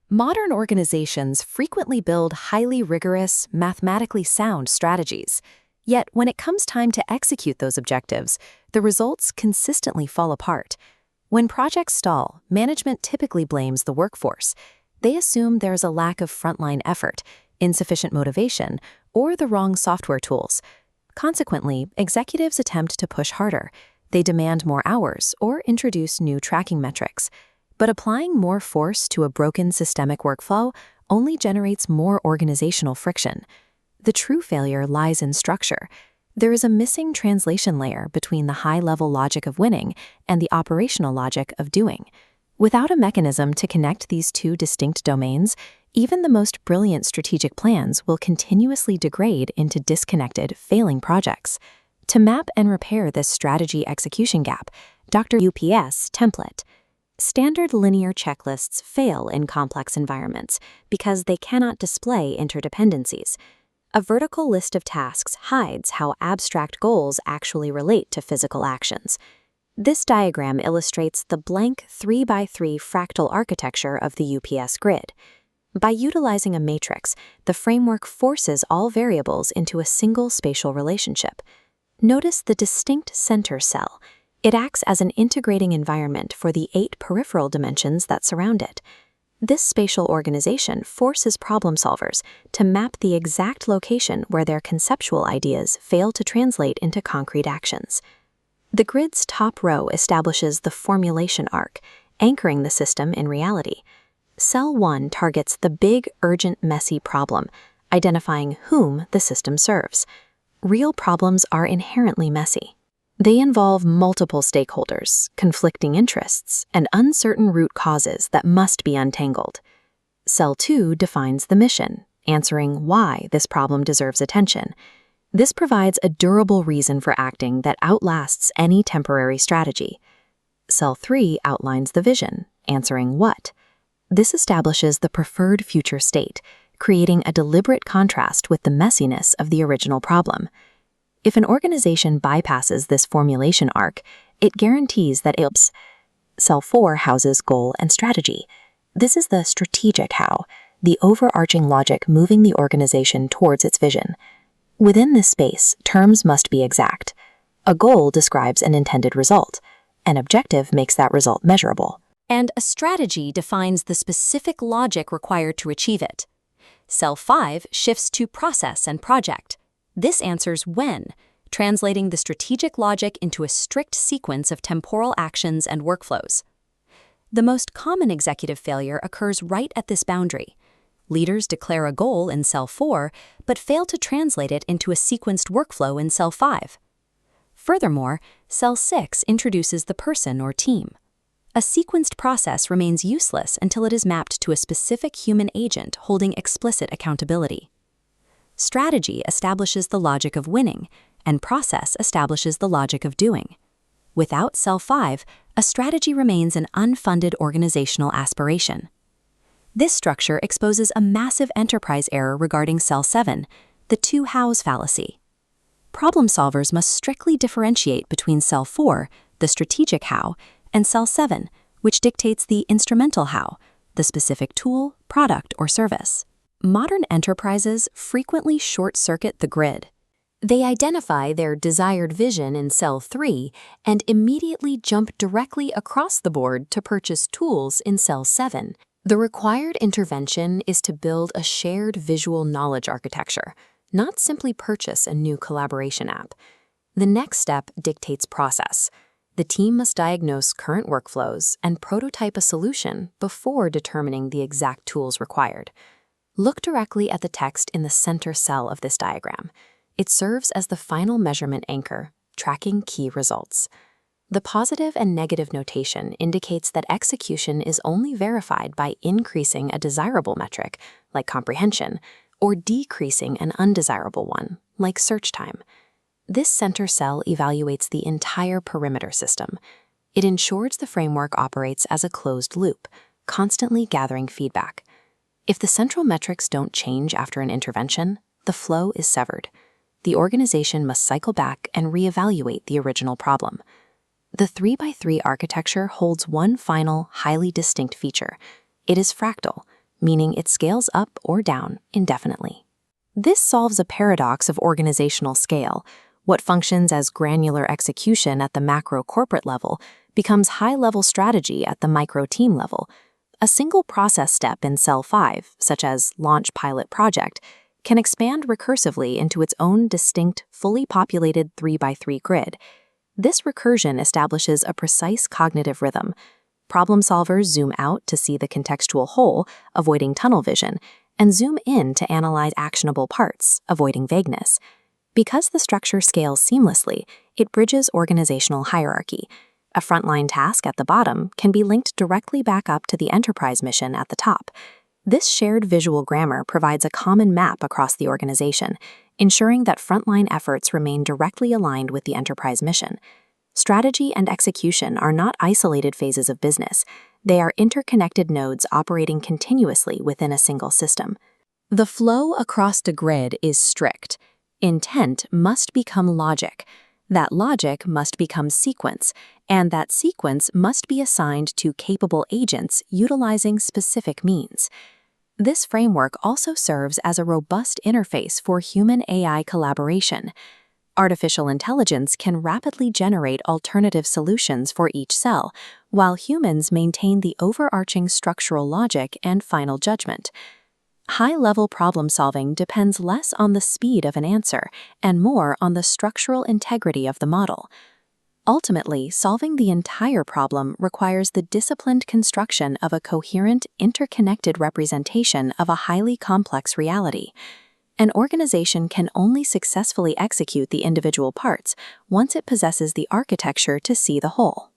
Modern organizations frequently build highly rigorous, mathematically sound strategies. Yet, when it comes time to execute those objectives, the results consistently fall apart. When projects stall, management typically blames the workforce. They assume there's a lack of frontline effort, insufficient motivation, or the wrong software tools. Consequently, executives attempt to push harder. They demand more hours or introduce new tracking metrics. But applying more force to a broken systemic workflow only generates more organizational friction. The true failure lies in structure. There is a missing translation layer between the high-level logic of winning and the operational logic of doing. Without a mechanism to connect these two distinct domains, even the most brilliant strategic plans will continuously degrade into disconnected, failing projects. To map and repair this strategy execution gap, Dr. UPS template. Standard linear checklists fail in complex environments because they cannot display interdependencies. A vertical list of tasks hides how abstract goals actually relate to physical actions. This diagram illustrates the blank 3x3 fractal architecture of the UPS grid. By utilizing a matrix, the framework forces all variables into a single spatial relationship. Notice the distinct center cell. It acts as an integrating environment for the 8 peripheral dimensions that surround it. This spatial organization forces problem solvers to map the exact location where their conceptual ideas fail to translate into concrete actions. The grid's top row establishes the formulation arc, anchoring the system in reality. Cell 1 targets the big, urgent, messy problem, identifying whom the system serves. Real problems are inherently messy. They involve multiple stakeholders, conflicting interests, and uncertain root causes that must be untangled. Cell 2 defines the mission, answering why this problem deserves attention. This provides a durable reason for acting that outlasts any temporary strategy. Cell 3 outlines the vision, answering what. This establishes the preferred future state, creating a deliberate contrast with the messiness of the original problem. If an organization bypasses this formulation arc, it guarantees that IPS. Cell 4 houses goal and strategy. This is the strategic how, the overarching logic moving the organization towards its vision. Within this space, terms must be exact. A goal describes an intended result. An objective makes that result measurable. And a strategy defines the specific logic required to achieve it. Cell 5 shifts to process and project. This answers when, translating the strategic logic into a strict sequence of temporal actions and workflows. The most common executive failure occurs right at this boundary. Leaders declare a goal in Cell 4, but fail to translate it into a sequenced workflow in Cell 5. Furthermore, Cell 6 introduces the person or team. A sequenced process remains useless until it is mapped to a specific human agent holding explicit accountability. Strategy establishes the logic of winning, and process establishes the logic of doing. Without Cell 5, a strategy remains an unfunded organizational aspiration. This structure exposes a massive enterprise error regarding Cell 7, the two hows fallacy. Problem solvers must strictly differentiate between Cell 4, the strategic how, and Cell 7, which dictates the instrumental how, the specific tool, product, or service. Modern enterprises frequently short-circuit the grid. They identify their desired vision in Cell 3 and immediately jump directly across the board to purchase tools in Cell 7. The required intervention is to build a shared visual knowledge architecture, not simply purchase a new collaboration app. The next step dictates process. The team must diagnose current workflows and prototype a solution before determining the exact tools required. Look directly at the text in the center cell of this diagram. It serves as the final measurement anchor, tracking key results. The positive and negative notation indicates that execution is only verified by increasing a desirable metric, like comprehension, or decreasing an undesirable one, like search time. This center cell evaluates the entire perimeter system. It ensures the framework operates as a closed loop, constantly gathering feedback. If the central metrics don't change after an intervention, the flow is severed. The organization must cycle back and reevaluate the original problem. The 3x3 architecture holds one final, highly distinct feature. It is fractal. meaning it scales up or down indefinitely. This solves a paradox of organizational scale. What functions as granular execution at the macro corporate level becomes high-level strategy at the micro-team level. A single process step in Cell 5, such as launch pilot project, can expand recursively into its own distinct, fully populated 3x3 grid. This recursion establishes a precise cognitive rhythm. Problem solvers zoom out to see the contextual whole, avoiding tunnel vision, and zoom in to analyze actionable parts, avoiding vagueness. Because the structure scales seamlessly, it bridges organizational hierarchy. A frontline task at the bottom can be linked directly back up to the enterprise mission at the top. This shared visual grammar provides a common map across the organization, ensuring that frontline efforts remain directly aligned with the enterprise mission. Strategy and execution are not isolated phases of business. They are interconnected nodes operating continuously within a single system. The flow across the grid is strict. Intent must become logic. That logic must become sequence, and that sequence must be assigned to capable agents utilizing specific means. This framework also serves as a robust interface for human-AI collaboration. Artificial intelligence can rapidly generate alternative solutions for each cell, while humans maintain the overarching structural logic and final judgment. High-level problem-solving depends less on the speed of an answer and more on the structural integrity of the model. Ultimately, solving the entire problem requires the disciplined construction of a coherent, interconnected representation of a highly complex reality. An organization can only successfully execute the individual parts once it possesses the architecture to see the whole.